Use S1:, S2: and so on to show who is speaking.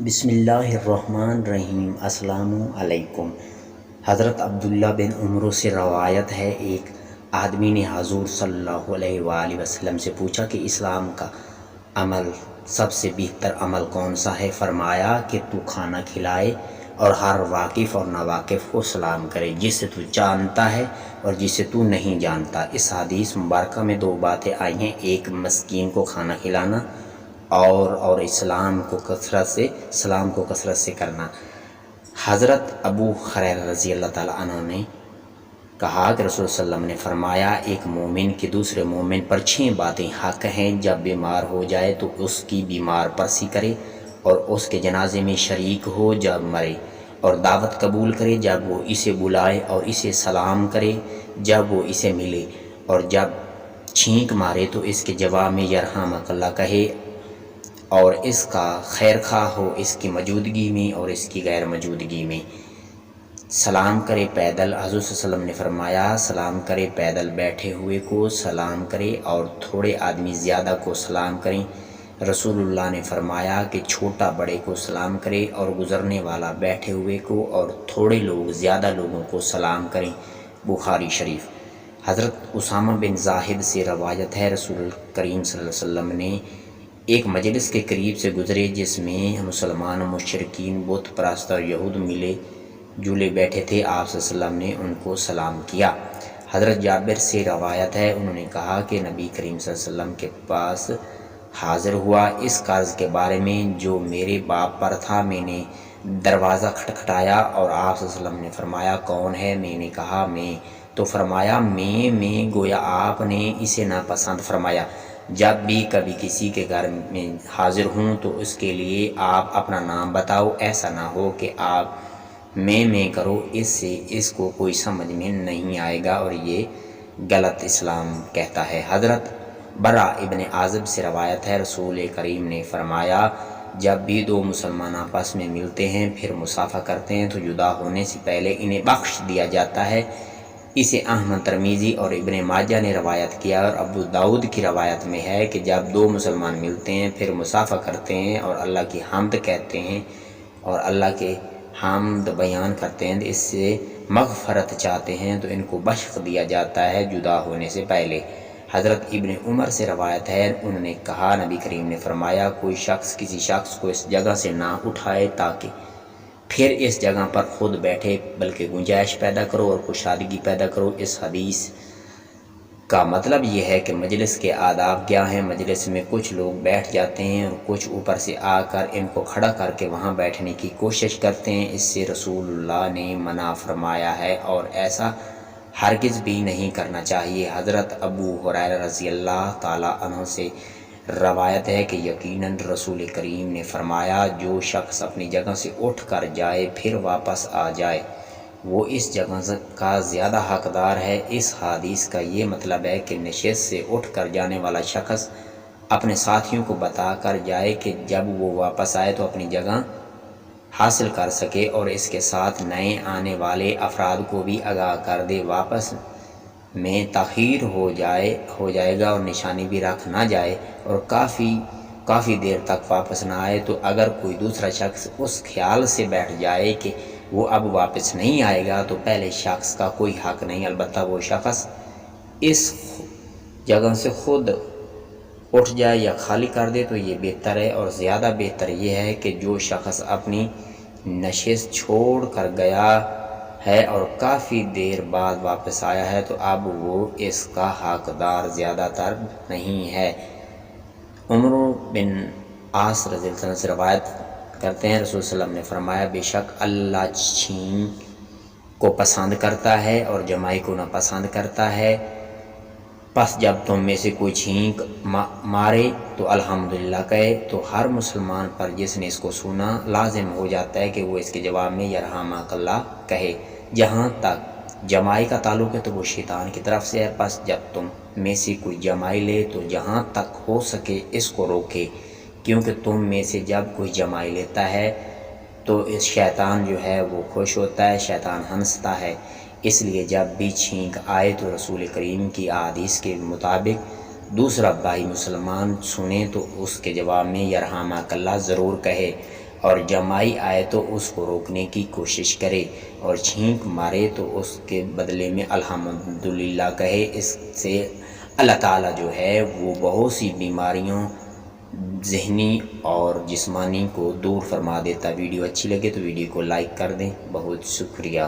S1: بسم اللہ الرحمن الرحیم۔ السلام علیکم۔ حضرت عبداللہ بن عمر سے روایت ہے، ایک آدمی نے حضور صلی اللہ علیہ وآلہ وسلم سے پوچھا کہ اسلام کا عمل سب سے بہتر عمل کون سا ہے؟ فرمایا کہ تو کھانا کھلائے اور ہر واقف اور ناواقف کو سلام کرے، جس سے تو جانتا ہے اور جسے تو نہیں جانتا۔ اس حدیث مبارکہ میں دو باتیں آئی ہیں، ایک مسکین کو کھانا کھلانا اور سلام کو کثرت سے کرنا۔ حضرت ابو ہریرہ رضی اللہ تعالیٰ عنہ نے کہا کہ رسول صلی اللہ علیہ وسلم نے فرمایا، ایک مومن کی دوسرے مومن پر 6 باتیں حق ہیں۔ جب بیمار ہو جائے تو اس کی بیمار پرسی کرے اور اس کے جنازے میں شریک ہو جب مرے، اور دعوت قبول کرے جب وہ اسے بلائے، اور اسے سلام کرے جب وہ اسے ملے، اور جب چھینک مارے تو اس کے جواب میں یرحمک اللہ کہے، اور اس کا خیر خواہ ہو اس کی موجودگی میں اور اس کی غیر موجودگی میں۔ سلام کرے پیدل، حضور صلی اللہ علیہ وسلم نے فرمایا سلام کرے پیدل بیٹھے ہوئے کو سلام کرے اور تھوڑے آدمی زیادہ کو سلام کریں۔ رسول اللہ نے فرمایا کہ چھوٹا بڑے کو سلام کرے اور گزرنے والا بیٹھے ہوئے کو، اور تھوڑے لوگ زیادہ لوگوں کو سلام کریں۔ بخاری شریف۔ حضرت اسامہ بن زاہد سے روایت ہے، رسول کریم صلی اللہ علیہ وسلم نے ایک مجلس کے قریب سے گزرے جس میں مسلمان مشرکین بت پرست اور یہود ملے جلے بیٹھے تھے۔ آپ صلی اللہ علیہ وسلم نے ان کو سلام کیا۔ حضرت جابر سے روایت ہے، انہوں نے کہا کہ نبی کریم صلی اللہ علیہ وسلم کے پاس حاضر ہوا اس قرض کے بارے میں جو میرے باپ پر تھا۔ میں نے دروازہ کھٹکھٹایا اور آپ صلی اللہ علیہ وسلم نے فرمایا کون ہے؟ میں نے کہا میں۔ تو فرمایا میں گویا آپ نے اسے ناپسند فرمایا۔ جب بھی کبھی کسی کے گھر میں حاضر ہوں تو اس کے لیے آپ اپنا نام بتاؤ، ایسا نہ ہو کہ آپ میں کرو، اس سے اس کو کوئی سمجھ میں نہیں آئے گا اور یہ غلط اسلام کہتا ہے۔ حضرت برا ابن عازب سے روایت ہے، رسول کریم نے فرمایا جب بھی دو مسلمان آپس میں ملتے ہیں پھر مصافحہ کرتے ہیں تو جدا ہونے سے پہلے انہیں بخش دیا جاتا ہے۔ اسے احمد ترمذی اور ابن ماجہ نے روایت کیا، اور ابو داؤد کی روایت میں ہے کہ جب دو مسلمان ملتے ہیں پھر مصافحہ کرتے ہیں اور اللہ کی حمد کہتے ہیں اور اللہ کے حمد بیان کرتے ہیں، اس سے مغفرت چاہتے ہیں تو ان کو بخش دیا جاتا ہے جدا ہونے سے پہلے۔ حضرت ابن عمر سے روایت ہے، انہوں نے کہا نبی کریم نے فرمایا کوئی شخص کسی شخص کو اس جگہ سے نہ اٹھائے تاکہ پھر اس جگہ پر خود بیٹھے، بلکہ گنجائش پیدا کرو اور کشادگی پیدا کرو۔ اس حدیث کا مطلب یہ ہے کہ مجلس کے آداب کیا ہیں۔ مجلس میں کچھ لوگ بیٹھ جاتے ہیں اور کچھ اوپر سے آ کر ان کو کھڑا کر کے وہاں بیٹھنے کی کوشش کرتے ہیں، اس سے رسول اللہ نے منع فرمایا ہے اور ایسا ہرگز بھی نہیں کرنا چاہیے۔ حضرت ابو ہریرہ رضی اللہ تعالیٰ عنہ سے روایت ہے کہ یقیناً رسول کریم نے فرمایا جو شخص اپنی جگہ سے اٹھ کر جائے پھر واپس آ جائے وہ اس جگہ کا زیادہ حقدار ہے۔ اس حدیث کا یہ مطلب ہے کہ نشست سے اٹھ کر جانے والا شخص اپنے ساتھیوں کو بتا کر جائے کہ جب وہ واپس آئے تو اپنی جگہ حاصل کر سکے، اور اس کے ساتھ نئے آنے والے افراد کو بھی آگاہ کر دے۔ واپس میں تاخیر ہو جائے گا اور نشانی بھی رکھ نہ جائے اور کافی دیر تک واپس نہ آئے تو اگر کوئی دوسرا شخص اس خیال سے بیٹھ جائے کہ وہ اب واپس نہیں آئے گا تو پہلے شخص کا کوئی حق نہیں، البتہ وہ شخص اس جگہ سے خود اٹھ جائے یا خالی کر دے تو یہ بہتر ہے، اور زیادہ بہتر یہ ہے کہ جو شخص اپنی نشست چھوڑ کر گیا ہے اور کافی دیر بعد واپس آیا ہے تو اب وہ اس کا حقدار زیادہ تر نہیں ہے۔ عمر بن عاص رضی اللہ عنہ سے روایت کرتے ہیں، رسول صلی اللہ علیہ وسلم نے فرمایا بے شک اللہ چھینک کو پسند کرتا ہے اور جمائی کو ناپسند کرتا ہے، پس جب تم میں سے کوئی چھینک مارے تو الحمدللہ کہے تو ہر مسلمان پر جس نے اس کو سنا لازم ہو جاتا ہے کہ وہ اس کے جواب میں یرحمک اللہ کہے۔ جہاں تک جمائی کا تعلق ہے تو وہ شیطان کی طرف سے ہے، پس جب تم میں سے کوئی جمائی لے تو جہاں تک ہو سکے اس کو روکے، کیونکہ تم میں سے جب کوئی جمائی لیتا ہے تو اس شیطان جو ہے وہ خوش ہوتا ہے، شیطان ہنستا ہے۔ اس لیے جب بھی چھینک آئے تو رسول کریم کی احادیث کے مطابق دوسرا بھائی مسلمان سنے تو اس کے جواب میں یرحمک اللہ ضرور کہے، اور جمائی آئے تو اس کو روکنے کی کوشش کرے، اور چھینک مارے تو اس کے بدلے میں الحمدللہ کہے۔ اس سے اللہ تعالیٰ جو ہے وہ بہت سی بیماریوں ذہنی اور جسمانی کو دور فرما دیتا۔ ویڈیو اچھی لگے تو ویڈیو کو لائک کر دیں۔ بہت شکریہ۔